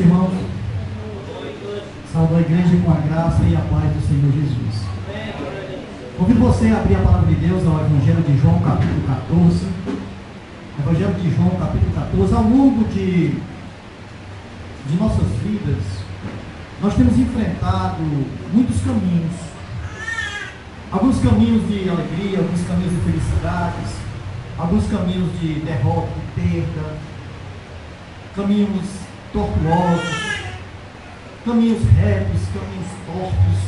irmãos. Salve a igreja com a graça e a paz do Senhor Jesus. Convido você a abrir a palavra de Deus ao Evangelho de João, capítulo 14. Evangelho de João, capítulo 14. Ao longo de nossas vidas, nós temos enfrentado muitos caminhos. Alguns caminhos de alegria, alguns caminhos de felicidades, alguns caminhos de derrota, de perda, caminhos tortuosos, caminhos retos, caminhos tortos.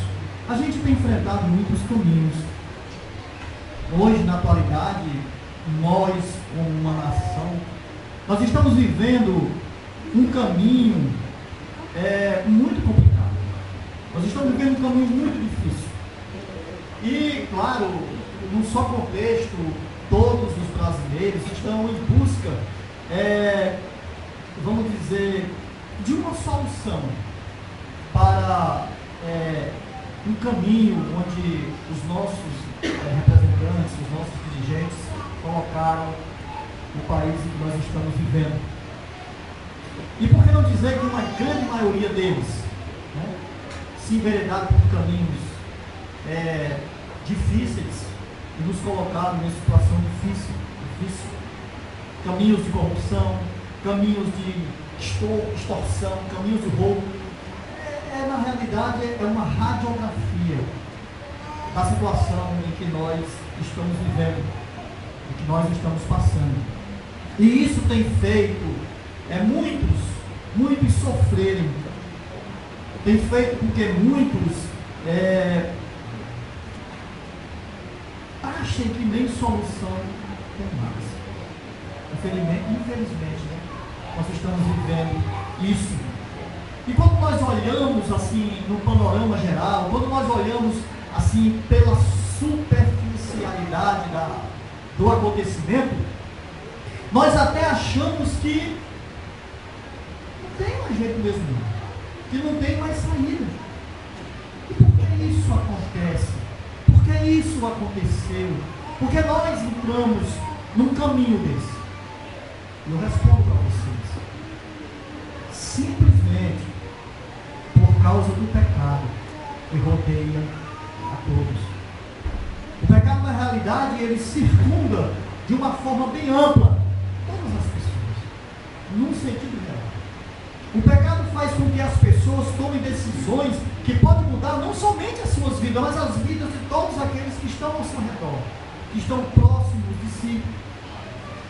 A gente tem enfrentado muitos caminhos. Hoje, na atualidade, nós, como uma nação, nós estamos vivendo um caminho muito complicado. Nós estamos vivendo um caminho muito difícil. E, claro, num só contexto, todos os brasileiros estão em busca, vamos dizer, de uma solução para um caminho onde os nossos representantes, os nossos dirigentes colocaram o país em que nós estamos vivendo. E por que não dizer que uma grande maioria deles, se enveredaram por caminhos difíceis e nos colocaram em situação difícil, caminhos de corrupção, caminhos de extorsão, caminhos de roubo. Na realidade, é uma radiografia da situação em que nós estamos vivendo, em que nós estamos passando. E isso tem feito muitos sofrerem, tem feito com que muitos achem que nem solução tem mais. Infelizmente, nós estamos vivendo isso. E quando nós olhamos assim no panorama geral, quando nós olhamos assim pela superficialidade do acontecimento, nós até achamos que não tem mais jeito mesmo, que não tem mais saída. E por que isso acontece? Por que isso aconteceu? Por que nós entramos num caminho desse? Eu respondo para vocês. Simplesmente por causa do pecado que rodeia a todos. O pecado, na realidade, ele circunda de uma forma bem ampla todas as pessoas, num sentido geral. O pecado faz com que as pessoas tomem decisões que podem mudar não somente as suas vidas, mas as vidas de todos aqueles que estão ao seu redor, que estão próximos de si.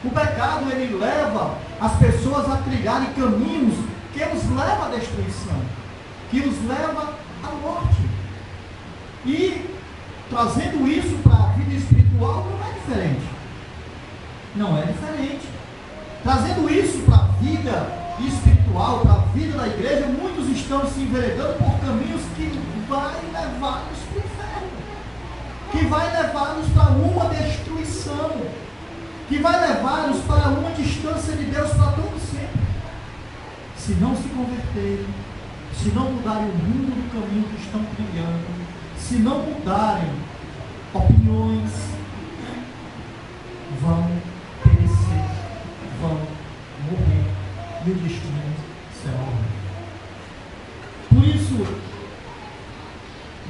O pecado, ele leva as pessoas a trilharem caminhos que os levam à destruição, que os leva à morte. E trazendo isso para a vida espiritual não é diferente. Não é diferente. Trazendo isso para a vida espiritual, para a vida da igreja, muitos estão se enveredando por caminhos que vai levá-los para o inferno, que vai levá-los para uma destruição, que vai levá-los para uma distância de Deus para todo sempre. Se não se converterem, se não mudarem o rumo do caminho que estão trilhando, se não mudarem opiniões, vão perecer, vão morrer, e o destino será horrível. Por isso,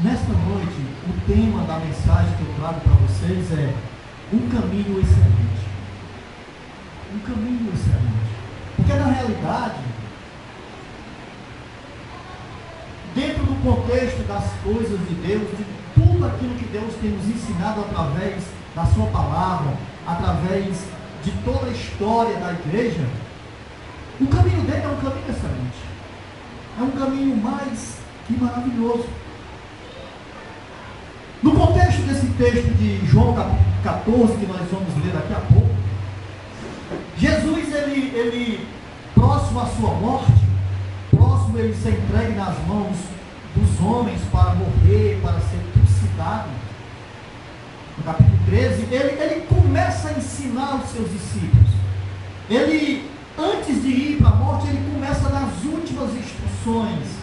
nesta noite, o tema da mensagem que eu trago para vocês é um caminho excelente. Um caminho excelente. Porque na realidade, dentro do contexto das coisas de Deus, de tudo aquilo que Deus tem nos ensinado através da sua palavra, através de toda a história da igreja, o caminho dele é um caminho excelente. É um caminho mais que maravilhoso. No contexto desse texto de João 14, que nós vamos ler daqui a pouco, Jesus, ele próximo à sua morte, próximo ele ser entregue nas mãos dos homens para morrer, para ser crucificado, no capítulo 13, ele começa a ensinar os seus discípulos. Ele, antes de ir para a morte, ele começa nas últimas instruções.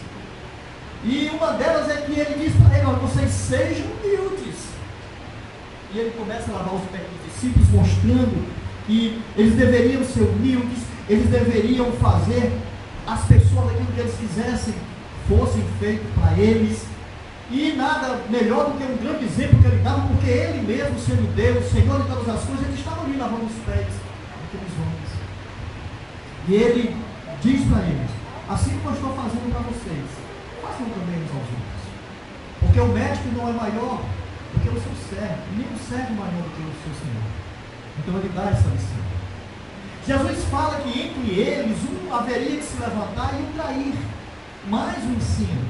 E uma delas é que ele diz para eles: vocês sejam humildes. E ele começa a lavar os pés dos discípulos, mostrando que eles deveriam ser humildes, eles deveriam fazer as pessoas, aquilo que eles quisessem, fossem feitos para eles. E nada melhor do que um grande exemplo que ele dava, porque ele mesmo, sendo Deus, Senhor de todas as coisas, ele estava ali lavando os pés daqueles homens. E ele diz para eles: assim como eu estou fazendo para vocês, façam também uns aos outros. Porque o médico não é maior do que o seu servo, nem o servo maior do que o seu Senhor. Então ele dá essa lição. Jesus fala que entre eles um haveria de se levantar e o trair. Mais um ensino.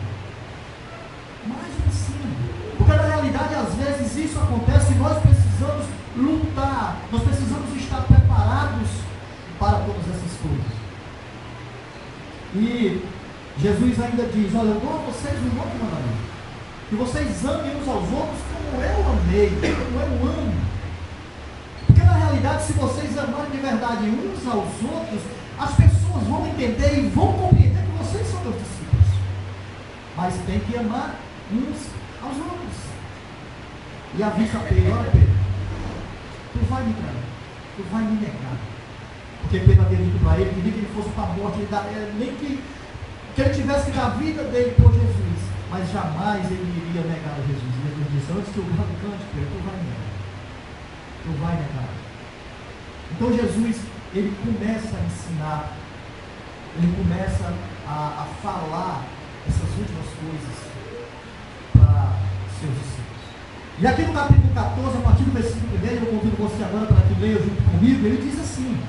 Mais um ensino. Porque na realidade, às vezes, isso acontece e nós precisamos lutar. Nós precisamos estar preparados para todas essas coisas. E Jesus ainda diz: olha, eu dou a vocês um novo mandamento, que vocês amem uns aos outros como eu amei, como eu amo. Porque na realidade, se vocês amarem de verdade uns aos outros, as pessoas vão entender e vão compreender que vocês são meus discípulos. Mas tem que amar uns aos outros. E avisa Pedro: olha, Pedro, tu vai me trair, tu vai me negar. Porque Pedro havia dito para ele que nem que ele fosse para a morte, nem que ele tivesse que dar a vida dele por Jesus, mas jamais ele iria negar a Jesus. E Jesus disse: antes que o galo cante, Pedro, tu vai negar. Tu vai negar. Então Jesus, ele começa a ensinar, ele começa a falar essas últimas coisas para seus discípulos. E aqui no capítulo 14, a partir do versículo 1, eu convido você agora para que leia junto comigo. Ele diz assim,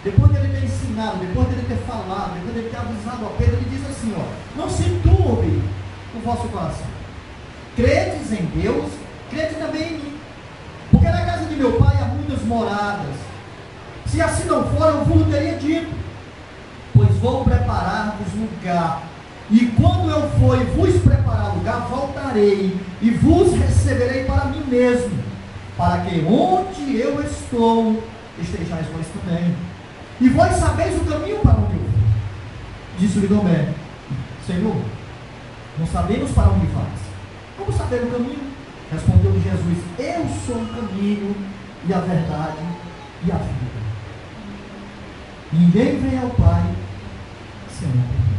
depois de ele ter ensinado, depois de ele ter falado, depois de ele ter avisado a Pedro, ele diz assim: ó, não se turbe o vosso coração, credes em Deus, crede também em mim, porque na casa de meu pai há muitas moradas. Se assim não for, eu vos teria dito, pois vou preparar-vos lugar. E quando eu for e vos preparar lugar, voltarei e vos receberei para mim mesmo, para que onde eu estou, estejais vós também. E vós sabeis o caminho para onde eu vou. Disse-lhe Tomé: Senhor, não sabemos para onde vais. Como saber o caminho? Respondeu-lhe Jesus: eu sou o caminho e a verdade e a vida. Ninguém vem ao Pai senão por mim.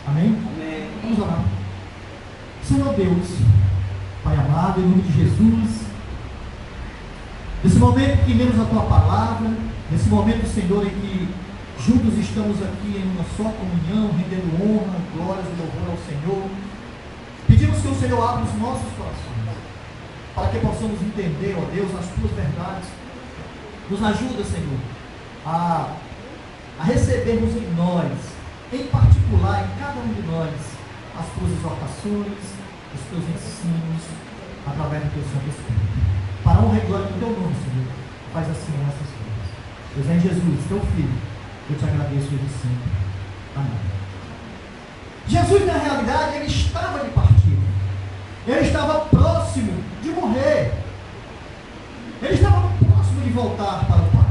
Amém? Amém. Vamos orar. Senhor Deus, Pai amado, em nome de Jesus, nesse momento que lemos a Tua palavra, nesse momento, Senhor, em que juntos estamos aqui em uma só comunhão, rendendo honra, glórias e louvor ao Senhor, pedimos que o Senhor abra os nossos corações, para que possamos entender, ó Deus, as Tuas verdades. Nos ajuda, Senhor, a recebermos em nós, em particular, em cada um de nós, as Tuas exortações, os Teus ensinos, através do Teu Santo Espírito. Para a honra e glória do Teu nome, Senhor, faz assim essas coisas. Pois é em Jesus, Teu Filho, eu te agradeço desde sempre. Amém. Jesus, na realidade, ele estava de partida. Ele estava próximo de morrer. Ele estava próximo de voltar para o Pai.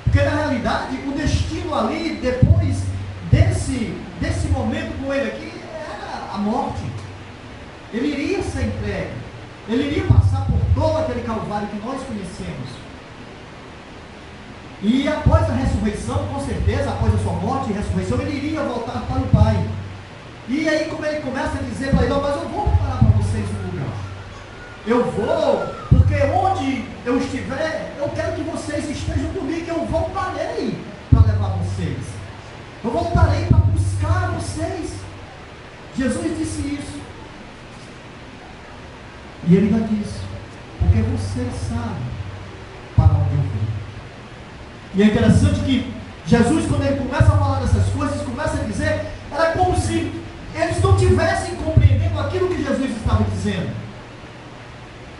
Porque, na realidade, o destino ali, depois desse momento com ele aqui, era a morte. Ele iria ser entregue. Ele iria passar por todo aquele calvário que nós conhecemos. E após a ressurreição, com certeza, após a sua morte e ressurreição, ele iria voltar para o Pai. E aí, como ele começa a dizer para ele: não, mas eu vou preparar para vocês um lugar. Eu vou, porque onde eu estiver, eu quero que vocês estejam comigo, que eu voltarei para levar vocês. Eu voltarei para buscar vocês. Jesus disse isso. E ele ainda disse: porque você sabe para onde eu vou. E é interessante que Jesus, quando ele começa a falar dessas coisas, começa a dizer, era como se eles não estivessem compreendendo aquilo que Jesus estava dizendo.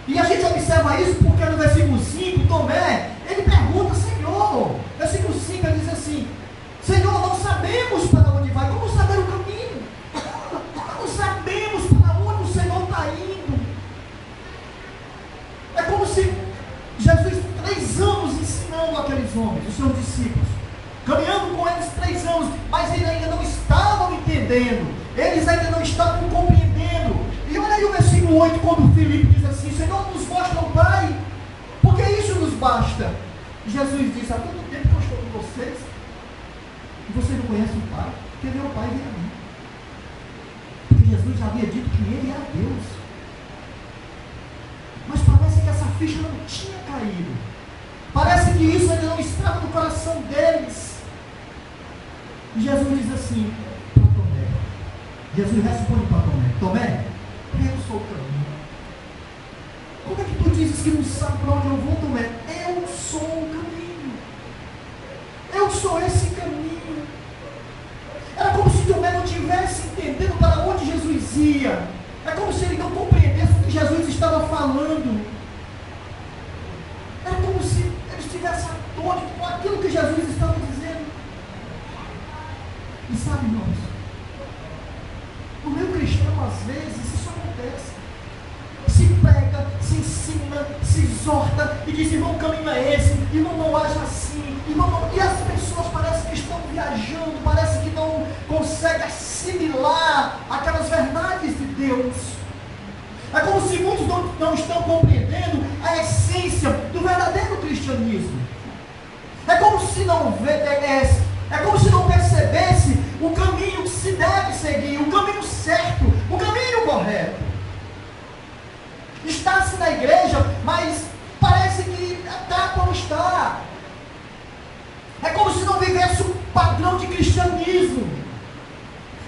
E a gente observa isso porque no versículo 5, Tomé, ele pergunta: Senhor, versículo 5, ele diz assim: Senhor, não sabemos para onde vai. Como saber o caminho? Não sabemos para onde o Senhor está indo. É como se Jesus, 3 anos ensinando aqueles homens, os seus discípulos, caminhando com eles 3 anos, mas eles ainda não estavam entendendo, eles ainda não estavam compreendendo. E olha aí o versículo 8, quando Filipe diz assim: Senhor, nos mostra o Pai, porque isso nos basta. Jesus disse: há tanto tempo que eu estou com vocês, E vocês não conhecem o Pai? Quem vê o Pai vê a mim. Porque Jesus já havia dito que Ele era Deus. Mas parece que essa ficha não tinha caído. Parece que isso ainda não estava no coração deles. E Jesus diz assim para Tomé. Jesus responde para Tomé: Tomé, eu sou o caminho. Como é que tu dizes que não sabe para onde eu vou, Tomé? Eu sou o caminho. Eu sou esse caminho. Era como se Tomé não tivesse entendendo para onde Jesus ia. É como se ele não compreendesse o que Jesus estava falando. Era como se ele estivesse atônito com aquilo que Jesus estava dizendo. E sabe, irmãos, no meio cristão, às vezes, isso acontece. Se prega, se ensina, se exorta e diz: irmão, o caminho é esse, irmão, não age assim, irmão, não... E as pessoas parecem que estão viajando, parece que não conseguem assimilar aquelas verdades de Deus. É como se muitos não estão compreendendo a essência do verdadeiro cristianismo. É como se não percebesse o caminho que se deve seguir, o caminho certo, o caminho correto. Está-se na igreja, mas parece que está como está. É como se não vivesse o padrão de cristianismo.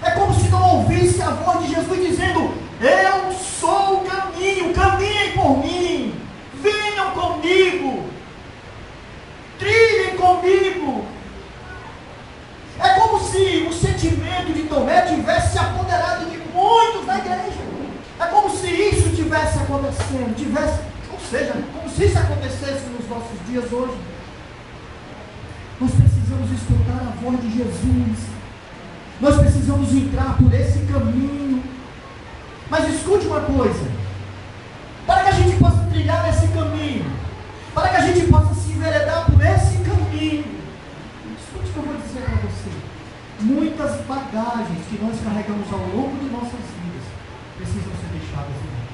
É como se não ouvisse a voz de Jesus dizendo: eu sou o caminho, caminhem por mim, venham comigo, trilhem comigo. É como se o sentimento de Tomé tivesse se apoderado de muitos na igreja. É como se isso estivesse acontecendo, ou seja, como se isso acontecesse nos nossos dias hoje. Nós precisamos escutar a voz de Jesus. Nós precisamos entrar por esse caminho. Mas escute uma coisa: para que a gente possa trilhar esse caminho, para que a gente possa se enveredar por esse caminho, escute o que eu vou dizer para você. Muitas bagagens que nós carregamos ao longo de nossas vidas precisam ser deixadas de lado.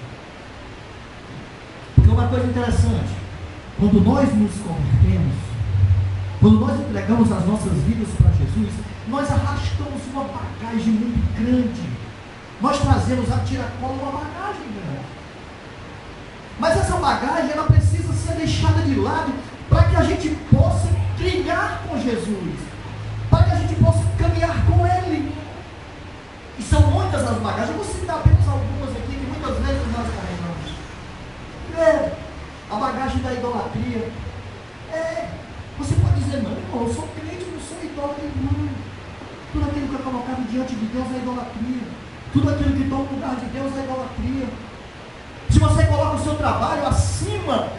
Porque uma coisa interessante: quando nós nos convertemos, quando nós entregamos as nossas vidas para Jesus, nós arrastamos uma bagagem muito grande. Nós trazemos a tiracolo uma bagagem grande. Mas essa bagagem, ela precisa ser deixada de lado para que a gente possa trilhar com Jesus, para que a gente possa caminhar com Ele. E são muitas as bagagens. Eu vou citar apenas algumas aqui que muitas vezes nós carregamos. Primeiro, a bagagem da idolatria. Você pode dizer: não, irmão, eu sou crente, não sou idólatra. Não. Tudo aquilo que é colocado diante de Deus é idolatria. Tudo aquilo que toma o lugar de Deus é idolatria. Se você coloca o seu trabalho acima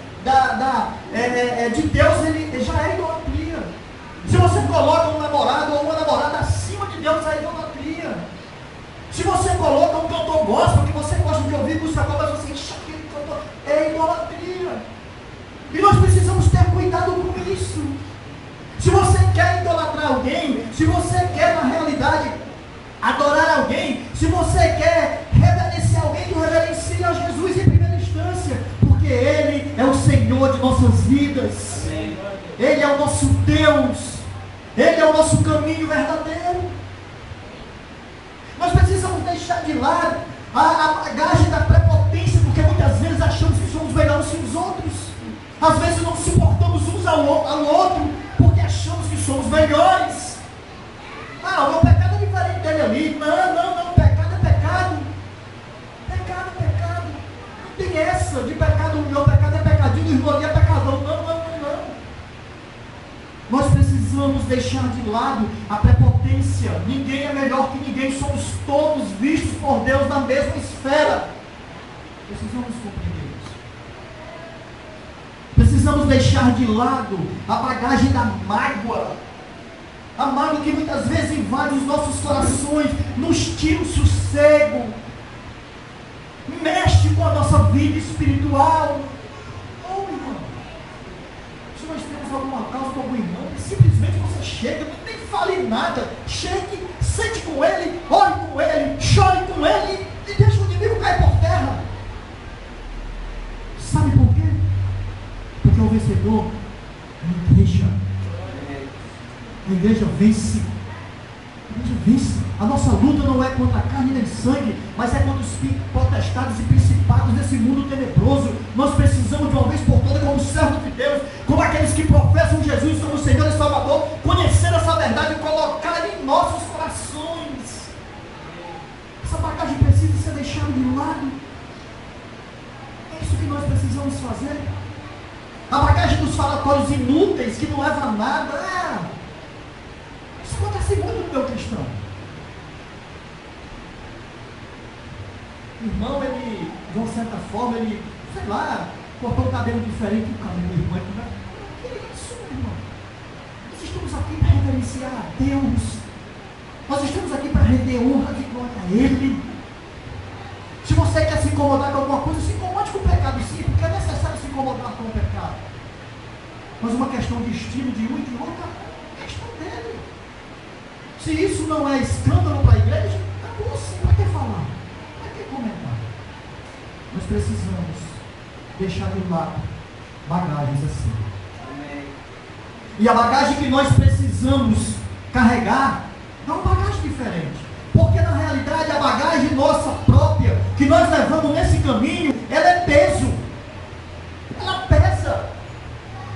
de Deus, ele já é idolatria. Se você coloca um namorado ou uma namorada acima de Deus, é idolatria. Se você coloca um cantor gospel que você gosta de ouvir música gospel, mas você enche aquele cantor, é idolatria. E nós precisamos ter cuidado com isso. Se você quer idolatrar alguém, se você quer na realidade adorar alguém, se você quer reverenciar alguém, tu reverencie a Jesus em primeira instância, porque Ele é o Senhor de nossas vidas. Ele é o nosso Deus. Ele é o nosso caminho verdadeiro. Nós precisamos deixar de lado a bagagem da prepotência, porque muitas vezes achamos que somos melhores que os outros. Às vezes não suportamos uns ao outro, porque achamos que somos melhores. O meu pecado é diferente dele ali. Não, pecado é pecado. Pecado é pecado. Não tem essa de pecado, o meu pecado é pecadinho, o irmão ali é pecadão. Não. Nós precisamos deixar de lado a prepotência. Ninguém é melhor que ninguém, somos todos vistos por Deus na mesma esfera. Precisamos compreender isso. Precisamos deixar de lado a bagagem da mágoa. A mágoa que muitas vezes invade os nossos corações, nos tira o sossego, mexe com a nossa vida espiritual. Irmão, se nós temos alguma causa com algum irmão, simplesmente você chega, nem fale nada, chegue, sente com ele, ore com ele, chore com ele e deixa o inimigo cair por terra. Sabe por quê? Porque o vencedor é a igreja. A igreja vence Vence. A nossa luta não é contra a carne nem sangue, mas é contra os potestades e principados desse mundo tenebroso. Nós precisamos de uma vez por todas, como servos de Deus, como aqueles que professam Jesus como Senhor e Salvador, conhecer essa verdade e colocar em nossos corações. Essa bagagem precisa ser deixada de lado. É isso que nós precisamos fazer. A bagagem dos falatórios inúteis que não leva a nada. Isso acontece muito no meu cristão. O irmão, ele, de uma certa forma, ele, sei lá, cortou o cabelo diferente do cabelo do irmão. Que é isso, meu irmão? Nós estamos aqui para reverenciar a Deus. Nós estamos aqui para render honra e glória a Ele. Se você quer se incomodar com alguma coisa, se incomode com o pecado, sim, porque é necessário se incomodar com o pecado. Mas uma questão de estilo de um e de outro, é questão dele. Se isso não é escândalo para a igreja, acabou sim, para que falar? Para que comentar? Nós precisamos deixar de lado bagagens assim. Amém. E a bagagem que nós precisamos carregar é uma bagagem diferente. Porque na realidade a bagagem nossa própria, que nós levamos nesse caminho, ela é peso. Ela pesa.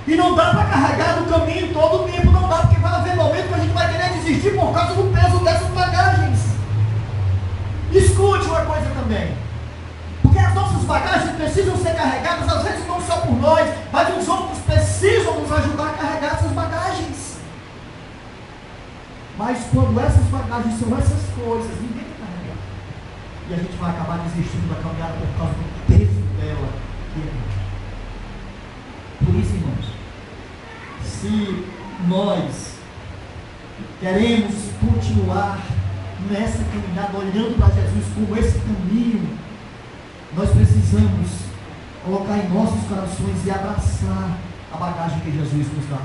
E não dá para carregar no caminho todo o tempo, não dá, porque vai haver momento que a gente vai querer desistir por causa do peso dessas bagagens. Escute uma coisa também. Porque as nossas bagagens precisam ser carregadas, às vezes não só por nós, mas os outros precisam nos ajudar a carregar essas bagagens. Mas quando essas bagagens são essas coisas, ninguém vai carregar. E a gente vai acabar desistindo da caminhada por causa do peso dela. Por isso, irmãos, se nós queremos continuar nessa caminhada, olhando para Jesus como esse caminho, nós precisamos colocar em nossos corações e abraçar a bagagem que Jesus nos dá.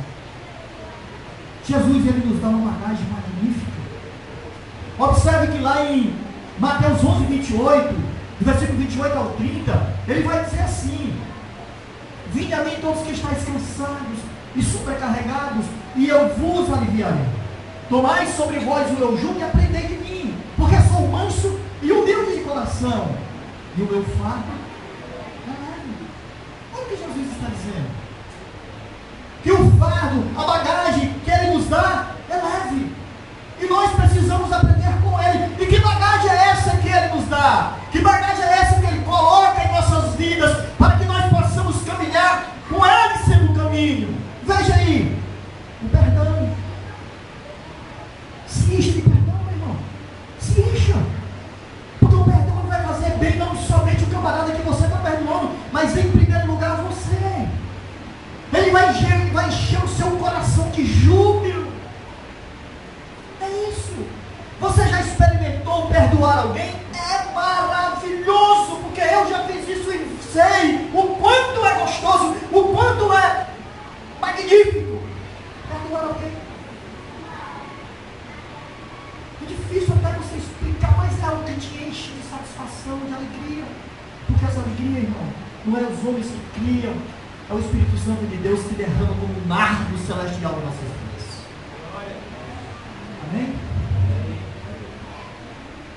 Jesus, ele nos dá uma bagagem magnífica. Observe que lá em Mateus 11, 28, do versículo 28 ao 30, ele vai dizer assim: vinde a mim todos que estáis cansados e sobrecarregados, e eu vos aliviarei. Tomai sobre vós o meu jugo e aprendei de mim, porque sou manso e humilde de coração, e o meu fardo é leve. Olha o que Jesus está dizendo. Que o fardo, a bagagem que Ele nos dá é leve. E nós precisamos aprender com Ele. E que bagagem é essa que Ele nos dá? Que bagagem é essa que Ele coloca em nossas vidas para que nós possamos caminhar com Ele sendo o caminho? Veja aí, o perdão. Se encha de perdão, meu irmão. Se encha. Porque o perdão vai fazer bem não somente o camarada que você está perdoando, mas em primeiro lugar você. Ele vai encher o seu coração de júbilo. É isso. Você já experimentou perdoar alguém? É maravilhoso, porque eu já fiz isso e sei o quanto é gostoso, o quanto é magnífico perdoar alguém. É difícil até você explicar, mas é algo que te enche de satisfação, de alegria. Porque essa alegria, irmão, não é os homens que criam, é o Espírito Santo de Deus que derrama como um nardo celestial em nossas vidas. Amém?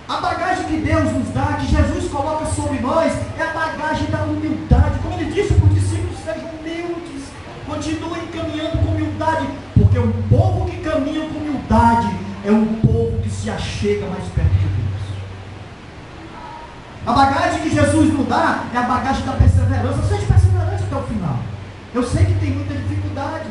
A bagagem que Deus nos dá, que Jesus coloca sobre nós, é a bagagem da humildade. Como Ele disse para os discípulos, sejam humildes, continuem caminhando com humildade, porque um povo que caminha com humildade é um povo que se achega mais perto de Deus. A bagagem que Jesus nos dá é a bagagem da perseverança. Seja perseverante até o final. Eu sei que tem muita dificuldade,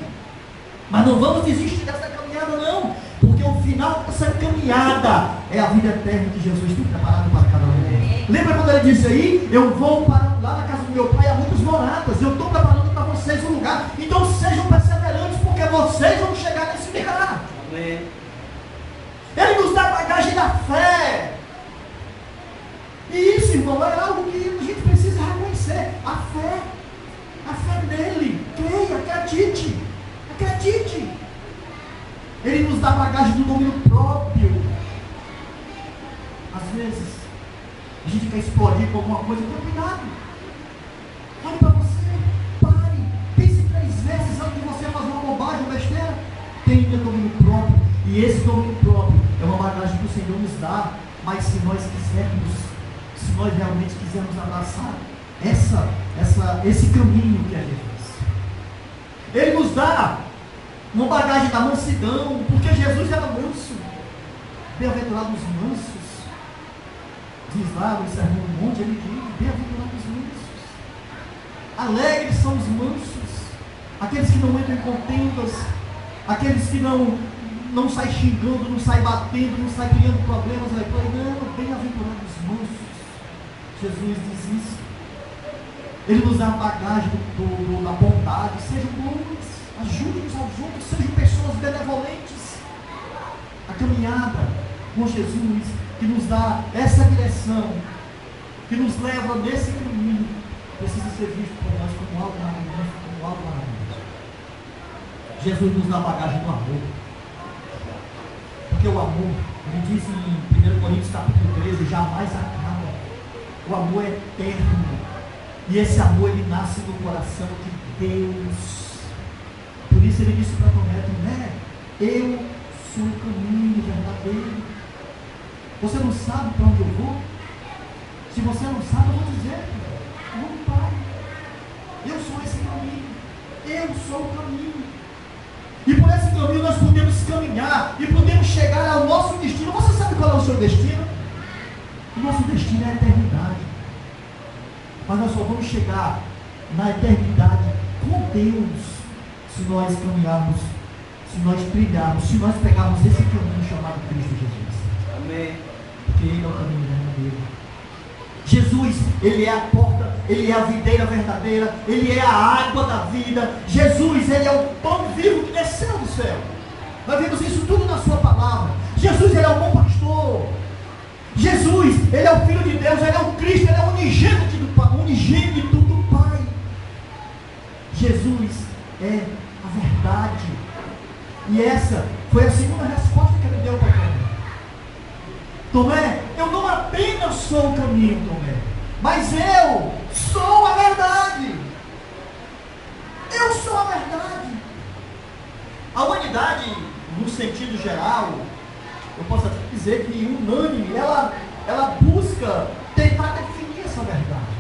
mas não vamos desistir dessa caminhada não, porque o final dessa caminhada é a vida eterna que Jesus tem preparado para cada um de nós. Lembra quando Ele disse aí: eu vou para lá na casa do meu Pai, há muitas moradas, eu estou preparando para vocês um lugar. Então sejam perseverantes, porque vocês vão chegar nesse lugar. Amém. Ele nos dá a bagagem da fé. E isso, irmão, é algo que a gente precisa reconhecer. A fé nele. Creia, acredite. Acredite. Ele nos dá a bagagem do domínio próprio. Às vezes, a gente quer explodir com alguma coisa. Então, cuidado. Olhe para você. Pare. Pense 3 vezes antes de você fazer uma bobagem, uma besteira. Tenha domínio próprio. E esse domínio próprio é uma bagagem Mas se nós realmente quisermos abraçar esse caminho que é Jesus, Ele nos dá uma bagagem da mansidão, porque Jesus era manso. Bem-aventurados os mansos, diz lá no Sermão do Monte, ele diz: bem-aventurados os mansos. Alegres são os mansos, aqueles que não entram em contendas, aqueles que não saem xingando, não saem batendo, não saem criando problemas. Não, bem-aventurados os mansos. Jesus diz isso. Ele nos dá a bagagem da bondade. Sejam bons, ajudem uns aos outros, sejam pessoas benevolentes. A caminhada com Jesus, que nos dá essa direção, que nos leva nesse caminho, precisa ser visto por nós como algo maravilhoso, Jesus nos dá a bagagem do amor. Porque o amor, ele diz em 1 Coríntios capítulo 13, jamais acaba. O amor é eterno. E esse amor, ele nasce no coração de Deus. Por isso ele disse para Tomé: né? Eu sou o caminho verdadeiro. Você não sabe para onde eu vou? Se você não sabe, eu vou dizer: não, Pai, eu sou esse caminho. Eu sou o caminho. E por esse caminho nós podemos caminhar e podemos chegar ao nosso destino. Você sabe qual é o seu destino? O nosso destino é a eternidade. Mas nós só vamos chegar na eternidade com Deus se nós caminharmos, se nós trilharmos, se nós pegarmos esse caminho chamado Cristo Jesus. Amém. Porque Ele é o caminho verdadeiro. Jesus, Ele é a porta, Ele é a videira verdadeira, Ele é a água da vida. Jesus, Ele é o pão vivo que desceu do céu. Nós vimos isso tudo na sua palavra. Jesus, Ele é o bom pastor. Jesus, Ele é o Filho de Deus, Ele é o Cristo, Ele é o unigênito do Pai. Jesus é a verdade. E essa foi a segunda resposta que Ele deu para Tomé. Tomé, eu não apenas sou o caminho, Tomé, mas eu sou a verdade. Eu sou a verdade. A humanidade, no sentido geral, eu posso até dizer que unânime, ela busca tentar definir essa verdade,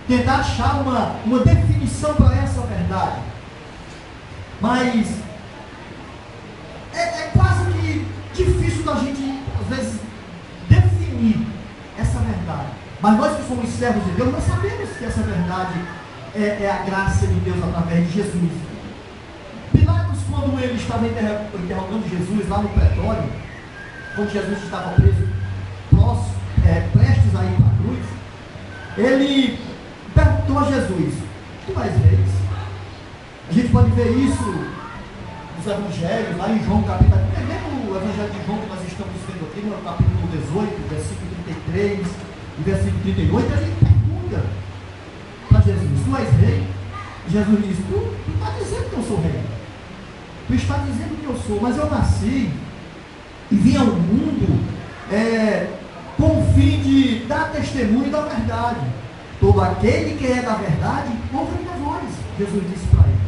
tentar achar uma definição para essa verdade, mas é quase que difícil da gente, às vezes, definir essa verdade. Mas nós que somos servos de Deus, nós sabemos que essa verdade é a graça de Deus através de Jesus. Pilatos, quando ele estava interrogando Jesus lá no pretório, quando Jesus estava preso, prestes a ir para a cruz, ele perguntou a Jesus: tu és rei? A gente pode ver isso nos evangelhos, lá em João capítulo, mesmo o evangelho de João que nós estamos vendo aqui, no capítulo 18, versículo 33 e versículo 38, ele pergunta para Jesus: tu és rei? Jesus diz: tu está dizendo que eu sou rei, tu está dizendo que eu sou, mas eu nasci e vim ao mundo com o fim de dar testemunho da verdade. Todo aquele que é da verdade, ouve a minha voz, Jesus disse para ele.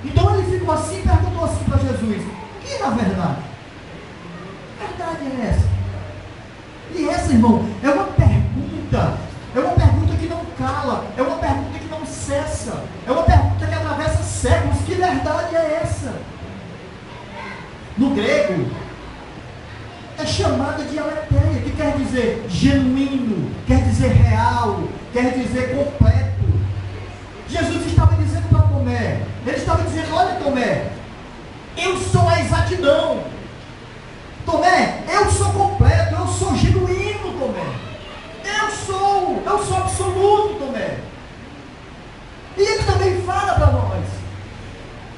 Então ele ficou assim, perguntou assim para Jesus: que é a verdade? Que verdade é essa? E essa, irmão, é uma pergunta que não cala, é uma pergunta que não cessa, é uma pergunta que atravessa séculos. Que verdade é essa? No grego, é chamada de aletheia, que quer dizer genuíno, quer dizer real, quer dizer completo. Jesus estava dizendo para Tomé, ele estava dizendo: olha, Tomé, eu sou a exatidão. Tomé, eu sou completo, eu sou genuíno, Tomé. Eu sou absoluto, Tomé. E ele também fala para nós.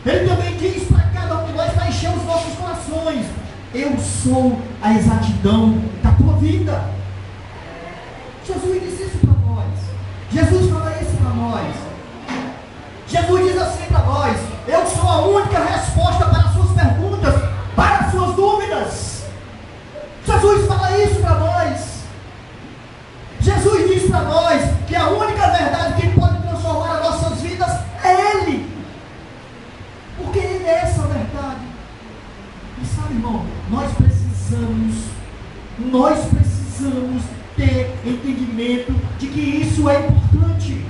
Ele também diz para cada um de nós, para encher os nossos corações: eu sou a exatidão da tua vida. Jesus disse isso para nós. Jesus fala isso para nós. Jesus diz assim para nós: eu sou a única resposta para as suas perguntas, para as suas dúvidas. Jesus fala isso para nós. Jesus diz para nós que a única verdade que pode transformar as nossas vidas é Ele. Porque Ele é essa verdade. E sabe, irmão, nós precisamos precisamos ter entendimento de que isso é importante.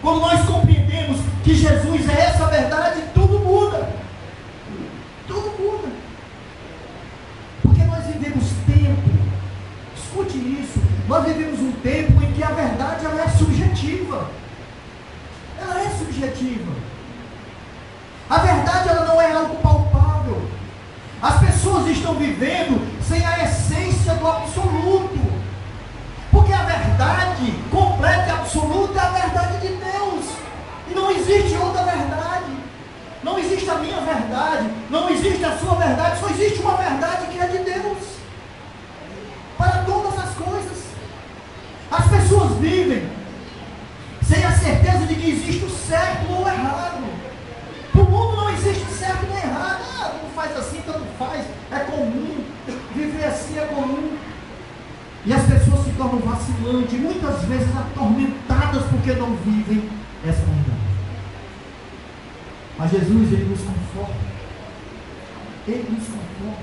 Quando nós compreendemos que Jesus é essa verdade, tudo muda. Tudo muda. Porque nós vivemos tempo, escute isso, nós vivemos um tempo em que a verdade ela é subjetiva. Ela é subjetiva. A verdade ela não é algo palpável. As pessoas estão vivendo sem a essência do absoluto. Porque a verdade completa e absoluta é a verdade de Deus. E não existe outra verdade. Não existe a minha verdade. Não existe a sua verdade. Só existe uma verdade que é de Deus. Para todas as coisas. As pessoas vivem sem a certeza de que existe o certo ou o errado. Para o mundo não existe certo nem errado. Não faz assim, tanto faz. É comum. Viver assim é comum. E as pessoas se tornam vacilantes, muitas vezes atormentadas porque não vivem essa verdade. Mas Jesus, Ele nos conforta. Ele nos conforta.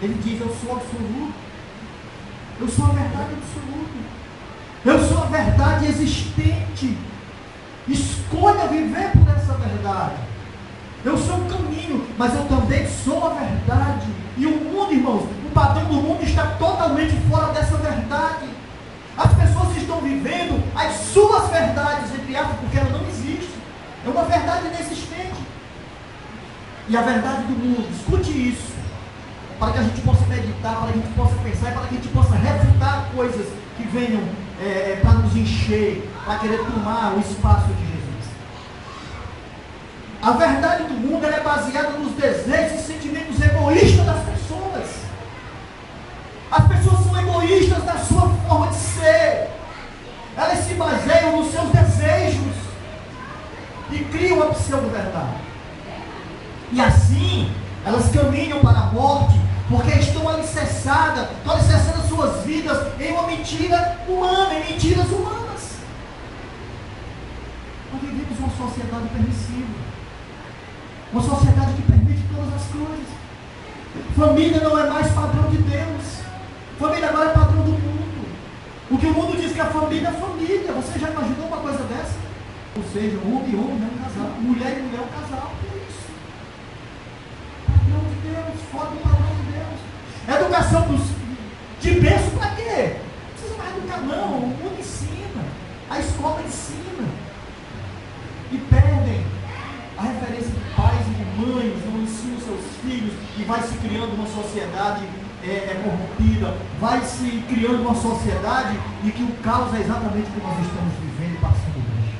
Ele diz, eu sou absoluto. Eu sou a verdade absoluta. Eu sou a verdade existente. Escolha viver por essa verdade. Eu sou o caminho, mas eu também sou a verdade. E o mundo, irmãos, o padrão do mundo está totalmente fora dessa verdade. As pessoas estão vivendo as suas verdades, entre aspas, porque ela não existe. É uma verdade inexistente. E a verdade do mundo, escute isso, para que a gente possa meditar, para que a gente possa pensar, para que a gente possa refutar coisas que venham para nos encher, para querer tomar o espaço de Jesus. A verdade do mundo ela é baseada nos desejos e sentimentos egoístas das pessoas. As pessoas são egoístas na sua forma de ser. Elas se baseiam nos seus desejos e criam a pseudo-verdade. E assim, elas caminham para a morte, porque estão alicerçadas suas vidas em uma mentira humana, em mentiras humanas. Nós vivemos uma sociedade permissiva. Uma sociedade que permite todas as coisas. Família não é mais padrão de Deus. Família agora é padrão do mundo. O que o mundo diz que a família é família. Você já imaginou uma coisa dessa? Ou seja, homem e homem é um casal. Mulher e mulher é um casal. Que é isso? Padrão de Deus. Fora do padrão de Deus. Educação de berço para quê? Não precisa mais educar não. O mundo ensina. A escola ensina. E perdem a referência de pais e de mães, não ensinam seus filhos, e vai se criando uma sociedade corrompida, vai se criando uma sociedade em que o caos é exatamente o que nós estamos vivendo e passando hoje.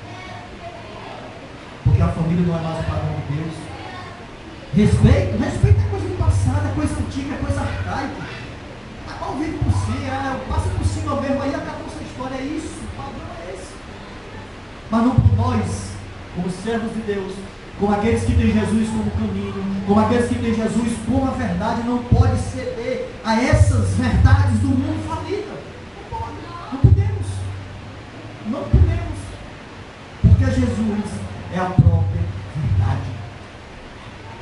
Porque a família não é mais o padrão de Deus. Respeito é coisa do passado, é coisa antiga, é coisa arcaica. Tá mal vindo por si, passa por cima mesmo, aí acabou essa história, é isso, o padrão é esse. Mas não por nós, como servos de Deus, como aqueles que têm Jesus como caminho, como aqueles que têm Jesus como a verdade, não pode ceder a essas verdades do mundo falida. Não pode, não podemos. Não podemos. Porque Jesus é a própria verdade.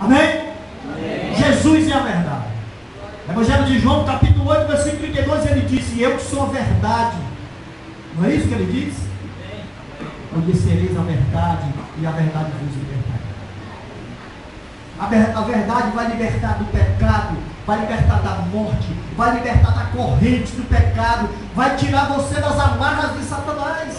Amém? Amém. Jesus é a verdade. Evangelho de João, capítulo 8, versículo 32, ele disse, eu que sou a verdade. Não é isso que ele diz? Conhecereis a verdade e a verdade vos libertará. A verdade vai libertar do pecado, vai libertar da morte, vai libertar da corrente do pecado, vai tirar você das amarras de Satanás.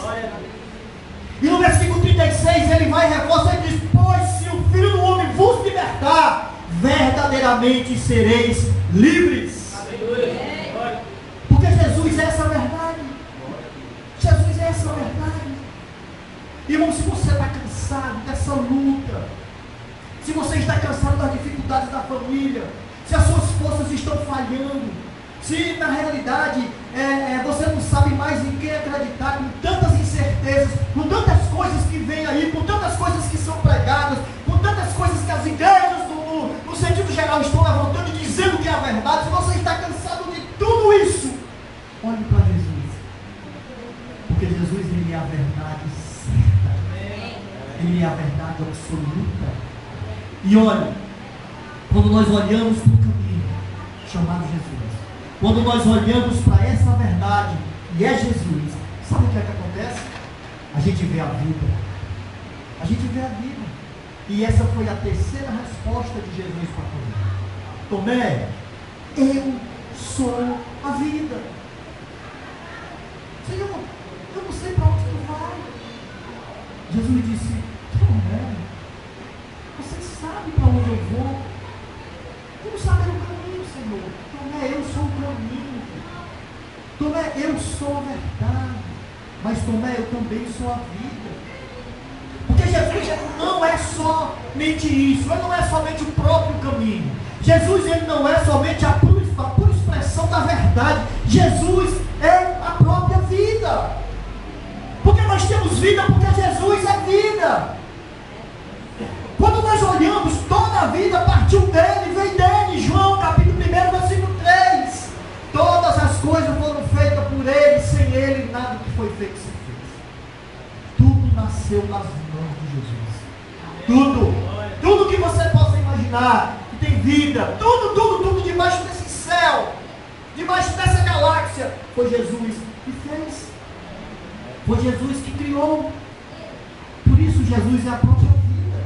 E no versículo 36 ele vai reforçar e diz, pois se o Filho do Homem vos libertar, verdadeiramente sereis livres. Porque Jesus é essa verdade. Jesus é essa verdade. Irmão, se você está cansado dessa luta, se você está cansado das dificuldades da família, se as suas forças estão falhando, se na realidade você não sabe mais em quem acreditar, com tantas incertezas, com tantas coisas que vêm aí, com tantas coisas que são pregadas, com tantas coisas que as igrejas no sentido geral estão levantando e dizendo que é a verdade, se você está cansado de tudo isso, olhe para Jesus, porque Jesus ele é a verdade certa, ele é a verdade absoluta. E olha, quando nós olhamos para o caminho chamado Jesus, quando nós olhamos para essa verdade, e é Jesus, sabe o que é que acontece? A gente vê a vida. A gente vê a vida. E essa foi a terceira resposta de Jesus para Tomé. Tomé, eu sou a vida. Senhor, eu não sei para onde tu vai. Jesus me disse, Tomé, você sabe para onde eu vou. Tu não sabe o caminho, Senhor. Tomé, eu sou o caminho. Tomé, eu sou a verdade. Mas Tomé, eu também sou a vida. Porque Jesus não é somente isso. Ele não é somente o próprio caminho. Jesus, ele não é somente a pura expressão da verdade. Jesus é a própria vida. Porque nós temos vida, porque Jesus é vida. Quando nós olhamos, toda a vida partiu dele, vem dele. João capítulo 1, versículo 3. Todas as coisas foram feitas por ele, sem ele nada que foi feito se fez. Tudo nasceu nas mãos de Jesus. Tudo que você possa imaginar, que tem vida, tudo debaixo desse céu, debaixo dessa galáxia, foi Jesus que fez. Foi Jesus que criou. Por isso Jesus é a própria vida.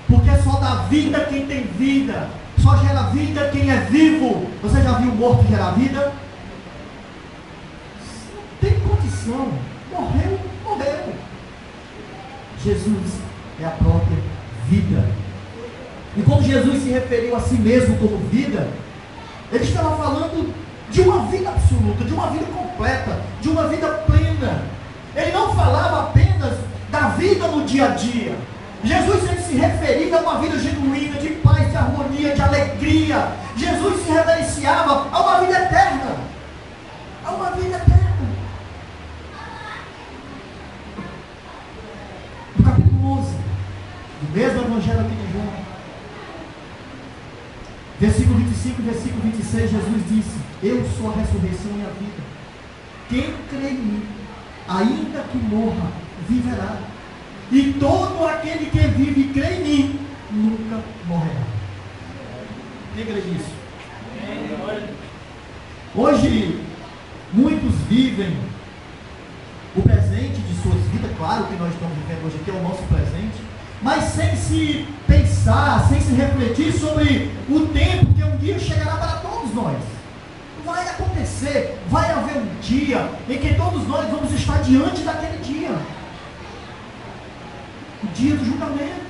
Porque só dá vida quem tem vida. Só gera vida quem é vivo. Você já viu um morto gerar vida? Não tem condição. Morreu. Jesus é a própria vida. E quando Jesus se referiu a si mesmo como vida, ele estava falando de uma vida absoluta, de uma vida completa, de uma vida plena. Ele não falava apenas da vida no dia a dia. Jesus sempre se referia a uma vida genuína, de paz, de harmonia, de alegria. Jesus se reverenciava a uma vida eterna. A uma vida eterna. No capítulo 11, do mesmo evangelho aqui de João, versículo 25 e versículo 26, Jesus disse: eu sou a ressurreição e a vida. Quem crê em mim, ainda que morra, viverá. E todo aquele que vive e crê em mim, nunca morrerá. Quem crê nisso? Hoje, muitos vivem o presente de suas vidas. Claro que nós estamos vivendo hoje aqui, é o nosso presente, mas sem se pensar, sem se refletir sobre o tempo que um dia chegará para todos nós. Vai acontecer, vai haver um dia em que todos nós vamos estar diante daquele dia. O dia do julgamento.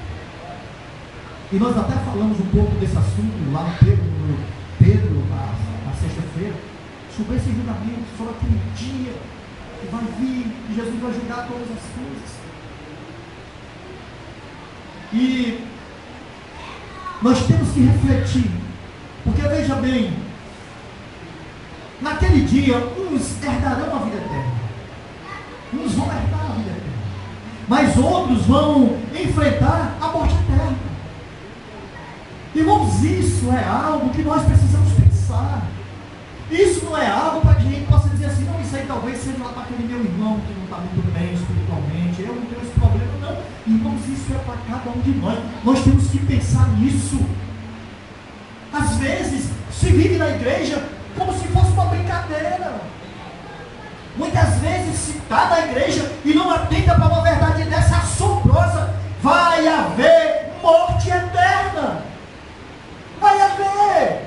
E nós até falamos um pouco desse assunto lá no Pedro na sexta-feira, sobre esse julgamento, sobre aquele dia que vai vir, que Jesus vai julgar todas as coisas. E nós temos que refletir, porque veja bem, naquele dia, uns herdarão a vida eterna, uns vão herdar a vida eterna, mas outros vão enfrentar a morte eterna. Irmãos, isso é algo que nós precisamos pensar. Isso não é algo para que a gente possa dizer assim, não, isso aí talvez seja lá para aquele meu irmão que não está muito bem espiritualmente, eu não tenho esse problema. Não, irmãos, isso é para cada um de nós. Nós temos que pensar nisso. Às vezes, se vive na igreja como se fosse uma brincadeira. Muitas vezes se está na igreja e não atenta para uma verdade dessa assombrosa. Vai haver morte eterna. Vai haver.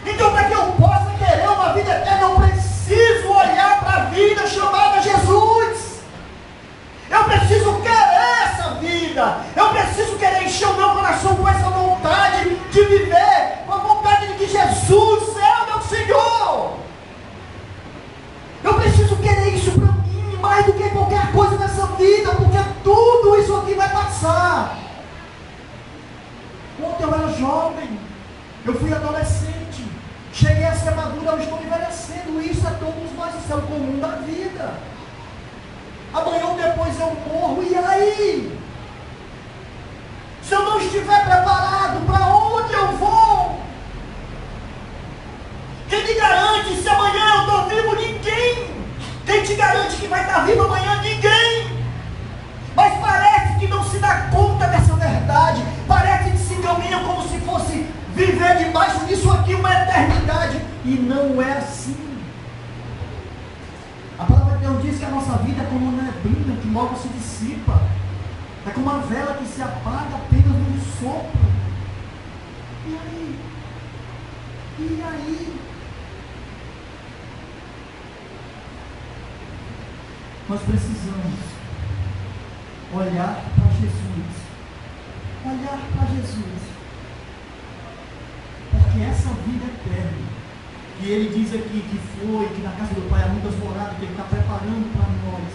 Então, para que eu possa querer uma vida eterna, eu preciso olhar para a vida chamada Jesus. Eu preciso querer essa vida. Eu preciso querer encher o meu coração com essa vontade de viver, com a vontade de que Jesus é o meu Senhor. Eu preciso querer isso para mim, mais do que qualquer coisa nessa vida, porque tudo isso aqui vai passar. Ontem eu era jovem, eu fui adolescente, cheguei a ser maduro, eu estou envelhecendo. Isso é todos nós, isso é o comum da vida. Amanhã ou depois eu morro, e aí? Se eu não estiver preparado, para onde eu vou? Quem me garante se amanhã eu estou vivo? Ninguém. Quem te garante que vai estar vivo amanhã? Ninguém. Mas parece que não se dá conta dessa verdade. Parece que se caminha como se fosse viver debaixo disso aqui uma eternidade. E não é assim. A palavra de Deus diz que a nossa vida é como uma neblina que logo se dissipa. É como uma vela que se apaga apenas num sopro. E aí? E aí? Nós precisamos olhar para Jesus. Olhar para Jesus. Porque essa vida eterna, que ele diz aqui que na casa do Pai há muitas moradas, que ele está preparando para nós,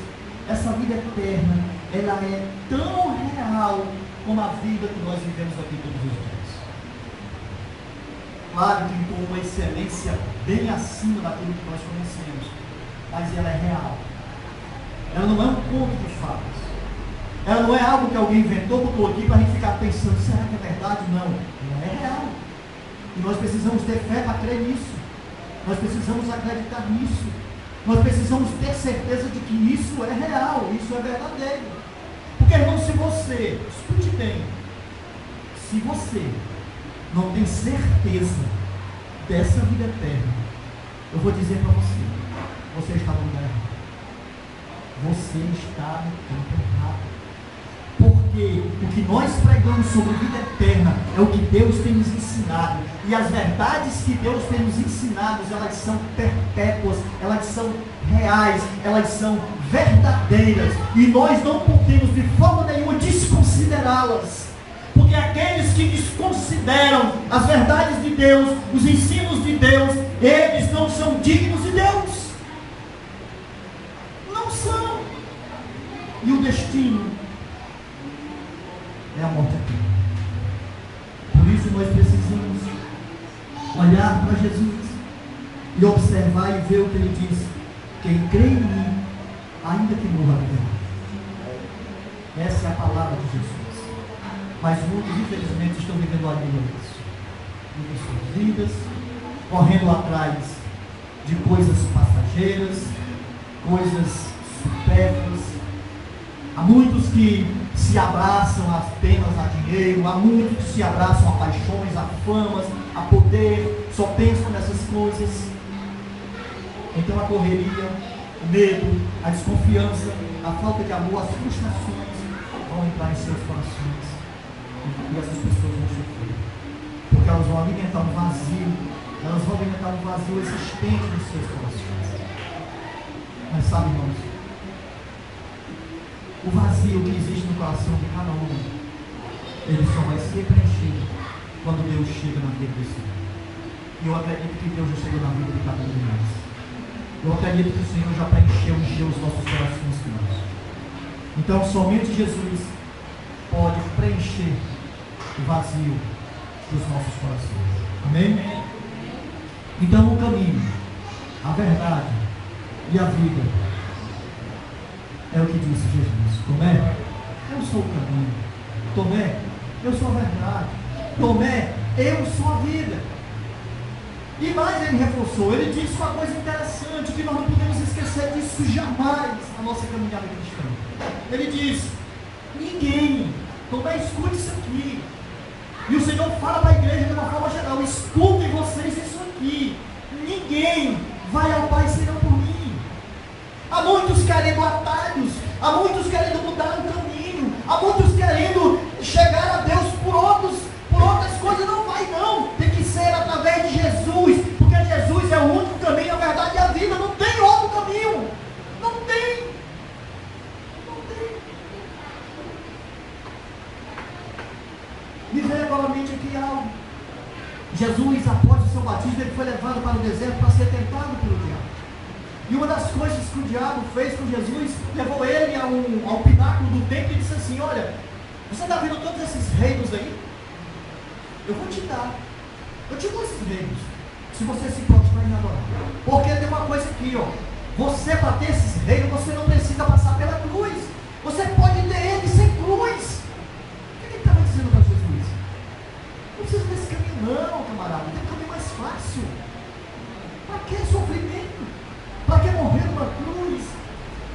essa vida eterna, ela é tão real como a vida que nós vivemos aqui todos os dias. Claro que com uma excelência bem acima daquilo que nós conhecemos, mas ela é real. Ela não é um conto de fadas. Ela não é algo que alguém inventou, botou aqui para a gente ficar pensando, será que é verdade? Não, ela é real. E nós precisamos ter fé para crer nisso. Nós precisamos acreditar nisso. Nós precisamos ter certeza de que isso é real, isso é verdadeiro. Porque, irmão, se você, escute bem, se você não tem certeza dessa vida eterna, eu vou dizer para você, você está no lugar errado. Você está no tempo errado. Porque o que nós pregamos sobre vida eterna é o que Deus tem nos ensinado. E as verdades que Deus tem nos ensinado, elas são perpétuas, elas são reais, elas são verdadeiras. E nós não podemos de forma nenhuma desconsiderá-las. Porque aqueles que desconsideram as verdades de Deus, os ensinos de Deus, eles não são dignos de Deus. Não são. E o destino é a morte aqui. Por isso nós precisamos olhar para Jesus e observar e ver o que ele diz: quem crê em mim, ainda que morra, viverá. Essa é a palavra de Jesus. Mas muitos, infelizmente, estão vivendo alheio a isso. Vivem suas vidas, correndo atrás de coisas passageiras, coisas supérfluas. Há muitos que se abraçam apenas a dinheiro, há muitos que se abraçam a paixões, a famas, a poder, só pensam nessas coisas. Então a correria, o medo, a desconfiança, a falta de amor, as frustrações vão entrar em seus corações. E essas pessoas vão sofrer. Porque elas vão alimentar um vazio, elas vão alimentar um vazio existente nos seus corações. Mas sabe, irmãos, o vazio que existe no coração de cada um, ele só vai ser preenchido quando Deus chega na vida desse homem. E eu acredito que Deus já chegou na vida de cada um de nós. Eu acredito que o Senhor já preencheu, encheu os nossos corações finais. Então somente Jesus pode preencher o vazio dos nossos corações. Amém? Então o caminho, a verdade e a vida é o que disse Jesus. Tomé, eu sou o caminho. Tomé, eu sou a verdade. Tomé, eu sou a vida. E mais ele reforçou, ele disse uma coisa interessante, que nós não podemos esquecer disso jamais na nossa caminhada cristã. Ele diz: ninguém, Tomé, escute isso aqui. E o Senhor fala para a igreja de uma forma geral: escutem vocês isso aqui. Ninguém vai ao Pai senão por mim. Há muitos querendo atalhos, há muitos querendo mudar o caminho, há muitos querendo chegar a Deus por outras coisas. Não vai não, tem que ser através de Jesus, porque Jesus é o único caminho, a verdade e a vida. Não tem outro caminho, não tem. Me veio agora à mente aqui algo. Jesus, após o seu batismo, ele foi levado para o deserto para ser tentado pelo diabo. E uma das coisas que o diabo fez com Jesus, levou ele ao pináculo do templo e disse assim: olha, você está vendo todos esses reinos aí? Eu vou te dar. Eu te dou esses reinos, se você se prostrar e me adorar. Porque tem uma coisa aqui, ó. Você, para ter esses reinos, você não precisa passar pela cruz. Você pode ter ele sem cruz. O que ele estava dizendo para Jesus? Não precisa desse caminho não, camarada. Tem um caminho mais fácil. Para que sofrimento? Para que morrer numa cruz?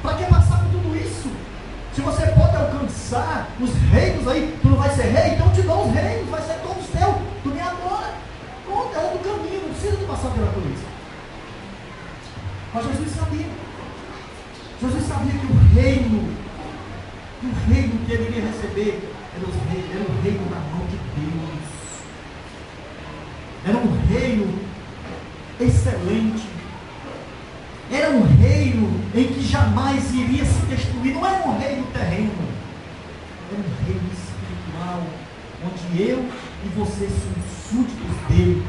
Para que passar por tudo isso? Se você pode alcançar os reinos aí, tu não vai ser rei, então eu te dou os reinos, vai ser todos teus, tu me adora. Pronto, é outro caminho, não precisa de passar pela cruz. Mas Jesus sabia. Jesus sabia que o reino que ele iria receber era o reino da mão de Deus. Era um reino excelente. Era um reino em que jamais iria se destruir. Não era um reino terreno. Era um reino espiritual, onde eu e você somos súditos dele,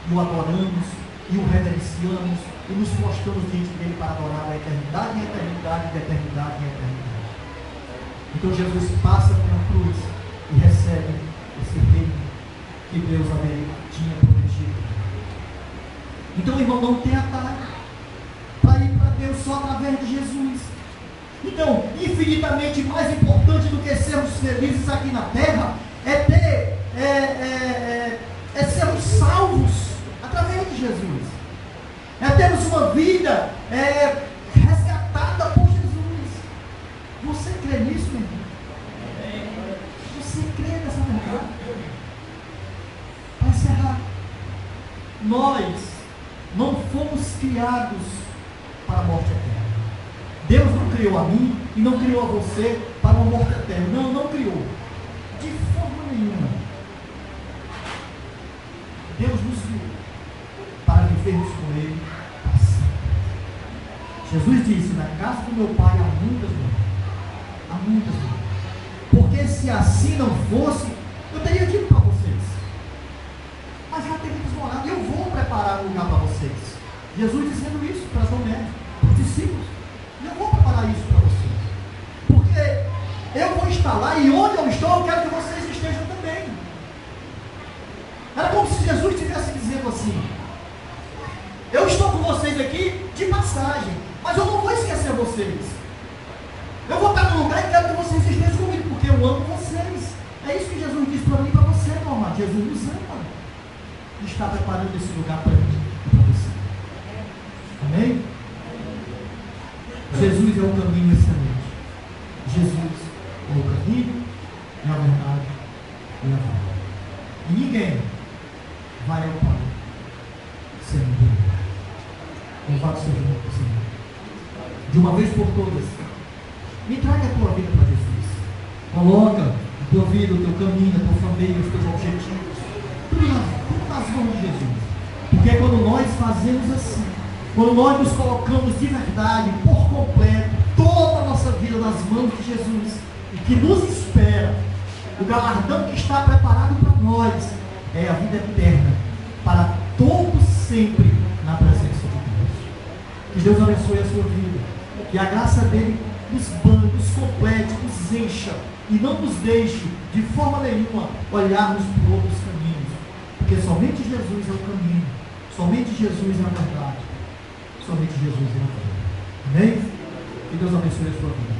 e o adoramos, e o reverenciamos, e nos postamos diante dele para adorar a eternidade, e a eternidade, e a eternidade, e a eternidade. Então Jesus passa pela cruz e recebe esse reino que Deus tinha prometido. Então, irmão, não tem atalho para ir para Deus só através de Jesus. Então, infinitamente mais importante do que sermos felizes aqui na terra é sermos salvos através de Jesus. É termos uma vida resgatada por Jesus. Você crê nisso, meu irmão? Você crê nessa verdade? Para encerrar, nós não fomos criados para a morte eterna. Deus não criou a mim e não criou a você para uma morte eterna. Não, não criou. De forma nenhuma. Deus nos criou para vivermos com Ele para sempre. Jesus disse: na casa do meu Pai há muitas moradas. Há muitas moradas. Porque se assim não fosse, eu teria dito para vocês. Mas já tem muitas moradas. Eu vou preparar um lugar para vocês. Jesus dizendo isso para João Neto, para os discípulos. Eu vou preparar isso para vocês. Porque eu vou estar lá e onde eu estou, eu quero que vocês estejam também. Era como se Jesus estivesse dizendo assim: eu estou com vocês aqui de passagem, mas eu não vou esquecer vocês. Eu vou estar no lugar e quero que vocês estejam comigo, porque eu amo vocês. É isso que Jesus diz para mim e para você, meu amado. Jesus nos ama. E está preparando esse lugar para mim e para você. Amém? Jesus é o caminho excelente. Jesus é o caminho, é a verdade e a vida. E ninguém vai ao Pai sem Deus. Louvado seja o nome do Senhor. De uma vez por todas, entregue a tua vida para Jesus. Coloca a tua vida, o teu caminho, a tua família, os teus objetivos, tudo nas mãos de Jesus. Porque quando nós fazemos assim, quando nós nos colocamos de verdade, por completo, toda a nossa vida nas mãos de Jesus, e que nos espera, o galardão que está preparado para nós é a vida eterna, para todos sempre na presença de Deus. Que Deus abençoe a sua vida, que a graça dele nos banhe, nos complete, nos encha, e não nos deixe de forma nenhuma olharmos por outros caminhos, porque somente Jesus é o caminho, somente Jesus é a verdade. Somente Jesus é a vida. Amém? Que Deus abençoe a sua vida.